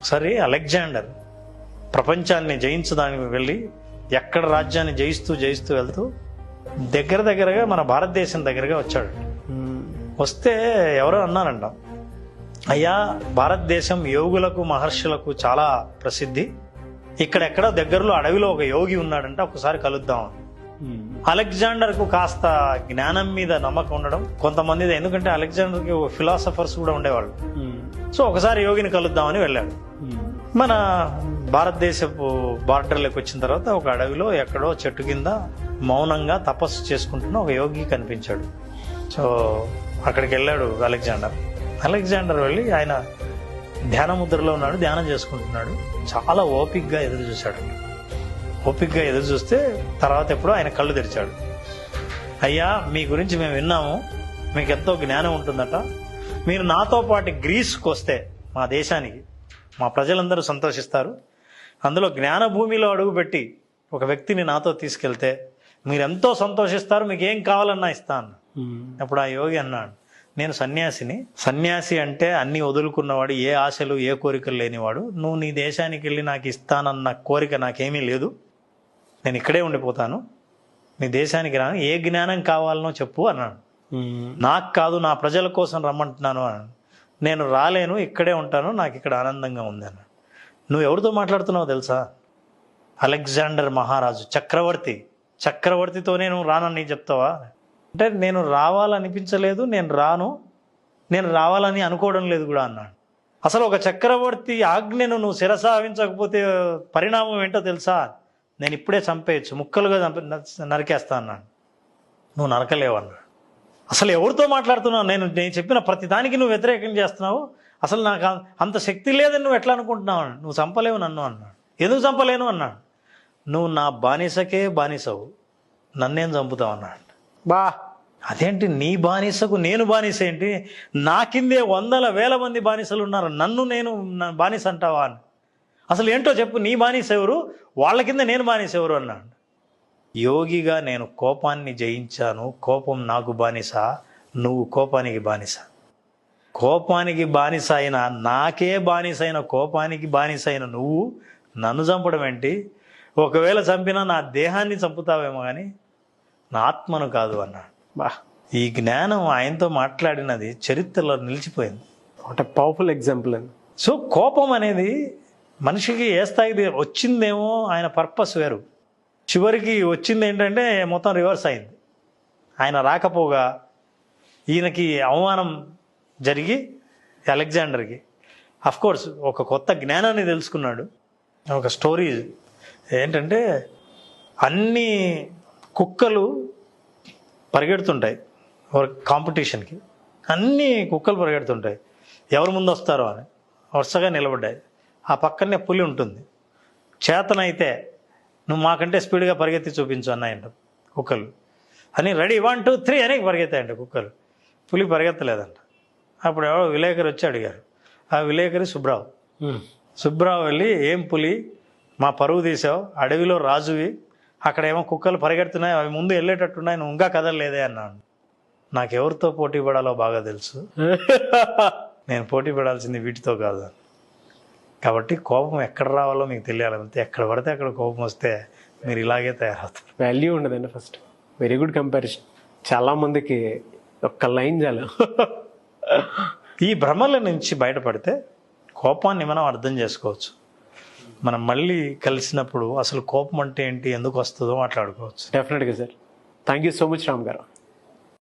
సరే, అలెగ్జాండర్ ప్రపంచాన్ని జయించడానికి వెళ్ళి ఎక్కడ రాజ్యాన్ని జయిస్తూ వెళ్తూ దగ్గరగా మన భారతదేశం దగ్గరగా వచ్చాడు. వస్తే ఎవరో అన్నారంట, అయ్యా భారతదేశం యోగులకు మహర్షులకు చాలా ప్రసిద్ధి, ఇక్కడెక్కడో దగ్గరలో అడవిలో ఒక యోగి ఉన్నాడంట, ఒకసారి కలుద్దాం. అలెగ్జాండర్కు కాస్త జ్ఞానం మీద నమ్మకం ఉండడం కొంతమంది, ఎందుకంటే అలెగ్జాండర్కి ఫిలాసఫర్స్ కూడా ఉండేవాళ్ళు. సో ఒకసారి యోగిని కలుద్దామని వెళ్ళాడు. మన భారతదేశపు బార్డర్లోకి వచ్చిన తర్వాత ఒక అడవిలో ఎక్కడో చెట్టు కింద మౌనంగా తపస్సు చేసుకుంటున్న ఒక యోగి కనిపించాడు. సో అక్కడికి వెళ్ళాడు అలెగ్జాండర్ వెళ్ళి ఆయన ధ్యాన ముద్రలో ఉన్నాడు, ధ్యానం చేసుకుంటున్నాడు. చాలా ఓపిక్గా ఎదురు చూశాడు. ఓపిక్గా ఎదురు చూస్తే తర్వాత ఎప్పుడో ఆయన కళ్ళు తెరిచాడు. అయ్యా, మీ గురించి మేము విన్నాము, మీకు ఎంతో జ్ఞానం ఉంటుందట, మీరు నాతో పాటు గ్రీస్కి వస్తే మా దేశానికి మా ప్రజలందరూ సంతోషిస్తారు, అందులో జ్ఞాన భూమిలో అడుగుపెట్టి ఒక వ్యక్తిని నాతో తీసుకెళ్తే మీరు ఎంతో సంతోషిస్తారు, మీకు ఏం కావాలన్నా ఇస్తాను. అప్పుడు ఆ యోగి అన్నాడు, నేను సన్యాసిని, సన్యాసి అంటే అన్నీ వదులుకున్నవాడు, ఏ ఆశలు ఏ కోరికలు లేనివాడు, నువ్వు నీ దేశానికి వెళ్ళి నాకు ఇస్తానన్న కోరిక నాకేమీ లేదు, నేను ఇక్కడే ఉండిపోతాను, నీ దేశానికి రాను, ఏ జ్ఞానం కావాలనో చెప్పు అన్నాడు. నాకు కాదు, నా ప్రజల కోసం రమ్మంటున్నాను అన్నాడు. నేను రాలేను, ఇక్కడే ఉంటాను, నాకు ఇక్కడ ఆనందంగా ఉంది అన్నాడు. నువ్వు ఎవరితో మాట్లాడుతున్నావో తెలుసా? అలెగ్జాండర్ మహారాజు, చక్రవర్తితోనే నువ్వు రానని చెప్తావా అంటే, నేను రావాలనిపించలేదు, నేను రావాలని అనుకోవడం లేదు కూడా అన్నాడు. అసలు ఒక చక్రవర్తి ఆజ్ఞను నువ్వు శిరసావించకపోతే పరిణామం ఏంటో తెలుసా? నేను ఇప్పుడే చంపేయచ్చు, ముక్కలుగా నరికేస్తా అన్నాడు. నువ్వు నరకలేవు అన్నాడు. అసలు ఎవరితో మాట్లాడుతున్నావు? నేను చెప్పిన ప్రతి దానికి నువ్వు వ్యతిరేకం చేస్తున్నావు, అసలు నాకు అంత శక్తి లేదని నువ్వు ఎట్లా అనుకుంటున్నావు? నువ్వు చంపలేవు నన్ను అన్నాడు. ఎందుకు చంపలేను అన్నాడు. నువ్వు నా బానిసకే బానిసవు, నన్నేం చంపుతావు అన్నాడు. అదేంటి, నీ బానిసకు నేను బానిస ఏంటి? నా కిందే 100,000 మంది బానిసలు ఉన్నారు, నేను బానిస అంటావా అని. అసలు ఏంటో చెప్పు, నీ బానిస ఎవరు, వాళ్ళ కింద నేను బానిస ఎవరు అన్నాడు. యోగిగా నేను కోపాన్ని జయించాను, కోపం నాకు బానిస, నువ్వు కోపానికి బానిస. కోపానికి బానిస అయిన, నాకే బానిస అయిన, కోపానికి బానిస అయిన నువ్వు నన్ను చంపడం ఏంటి? ఒకవేళ చంపినా నా దేహాన్ని చంపుతావేమో కానీ నా ఆత్మను కాదు అన్నాడు. ఈ జ్ఞానం ఆయనతో మాట్లాడినది చరిత్రలో నిలిచిపోయింది. వాట్ ఎ పవర్ఫుల్ ఎగ్జాంపుల్ అండి. సో కోపం అనేది మనిషికి ఏ స్థాయికి వచ్చిందేమో, ఆయన పర్పస్ వేరు, చివరికి వచ్చింది ఏంటంటే మొత్తం రివర్స్ అయింది. ఆయన రాకపోగా ఈయనకి అవమానం జరిగి అలెగ్జాండర్కి అఫ్కోర్స్ ఒక కొత్త జ్ఞానాన్ని తెలుసుకున్నాడు. ఒక స్టోరీ ఏంటంటే, అన్ని కుక్కలు పరిగెడుతుంటాయి కాంపిటీషన్కి, అన్ని కుక్కలు పరిగెడుతుంటాయి, ఎవరు ముందు వస్తారో అని వరుసగా నిలబడ్డాయి. ఆ పక్కనే పులి ఉంటుంది. చేతనైతే నువ్వు మాకంటే స్పీడ్గా పరిగెత్తి చూపించు అన్నాయంట కుక్కలు అని. రెడీ 1 2 3 అని పరిగెత్తాయంట కుక్కలు. పులి పరిగెత్తలేదంట. అప్పుడు ఎవరో విలేకరు వచ్చి అడిగారు. ఆ విలేకరి సుబ్రావ్ వెళ్ళి, ఏం పులి, మా పరువు తీసావు, అడవిలో రాజువి, అక్కడేమో కుక్కలు పరిగెడుతున్నాయి, అవి ముందు వెళ్ళేటట్టున్నాయి, నువ్వు ఇంకా కదలలేదే అన్నాడు. నాకెవరితో పోటీ పడాలో బాగా తెలుసు, నేను పోటీ పడాల్సింది వీటితో కాదు. కాబట్టి కోపం ఎక్కడ రావాలో మీకు తెలియాలంటే, ఎక్కడ పడితే అక్కడ కోపం వస్తే మీరు ఇలాగే తయారవుతారు. వాల్యూ ఉండదండి. First very good comparison. చాలామందికి ఒక్క లైన్ చాలు. ఈ భ్రమల నుంచి బయటపడితే కోపాన్ని మనం అర్థం చేసుకోవచ్చు. మనం మళ్ళీ కలిసినప్పుడు అసలు కోపం అంటే ఏంటి, ఎందుకు వస్తుందో మాట్లాడుకోవచ్చు. డెఫినెట్గా sir. Thank you so much Ram గారు.